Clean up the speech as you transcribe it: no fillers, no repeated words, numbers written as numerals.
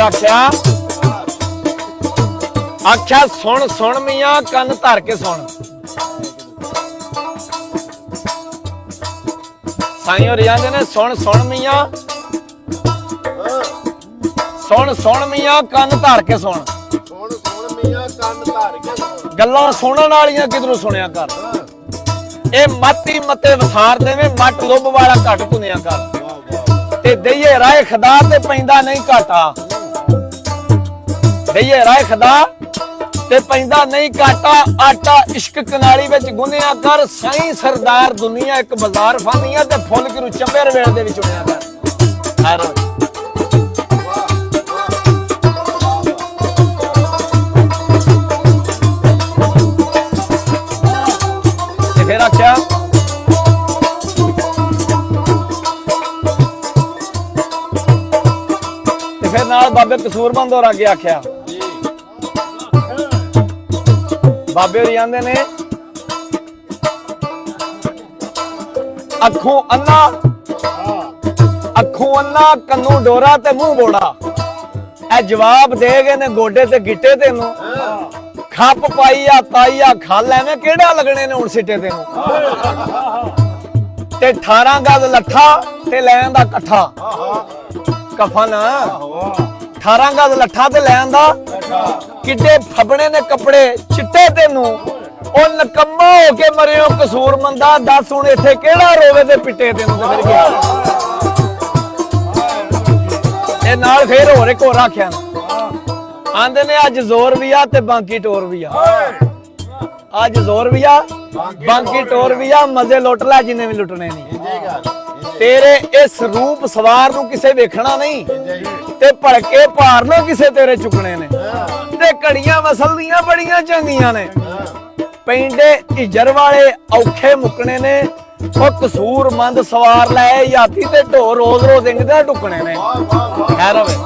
आख्या आख्या सुन सुन मियां कन धर के सुन। साईं और आंदे ने सुन सुन मियां कन धर के सुन। गल्लां सुनन वालियां किधरों सुनिया कर। ए माती मते वसार देवे मट लुभ वाला घट धुनिया कर। ते दईए राय खदा ते पैंदा नहीं घाटा। दईए राय खदा ते पैंदा नहीं घाटा। आटा इश्क कनाली विच गुनिया कर। साईं सरदार दुनिया एक बाजार फानिया ते फुल किरू चंबे रवेल दे विच चुनिया कर। फिर आख्या फिर नाल बाबे कसूरबंद और आगे आख्या बाबे होरी आंदे ने अखों अन्ना कन्नू डोरा ते मुंह बोड़ा। ए जवाब दे गए ने गोडे ते गिट्टे तेनू। खप पाईया ताईया खल एवें केड़ा लगने ने हुण सिटे तेनू। ते 18 गज लट्ठा ते लैन दा कट्ठा कफन। 18 गज लट्ठा ते लैन दा किड्डे फबने ने कपड़े चिट्टे तेनू। ओ नकम्मा हो के मरियो कसूरमंदा। दस हुण इत्थे केड़ा रोवे ते पिट्टे तेनू। ते फिर गया ए नाल फिर होर इक होर आख्या आंदे ने अज जोर भी आ ते बांकी टोर भी आ। अज जोर भी आ बांकी टोर भी आ। मजे लुट लै जिन्ने भी लुटने नहीं। तेरे इस रूप सवार नूं किसे वेखना नहीं ते भड़के भार ना किसे तेरे चुकने ने। ते घड़ियां वसल दियां बड़ियां चंगियां ने। पेंडे हिजर वाले औखे मुकने ने। ओ कसूरमंद सवार लै याती ते ढोर रोज रोज इंगदे ढुकने ने। खैर होवे।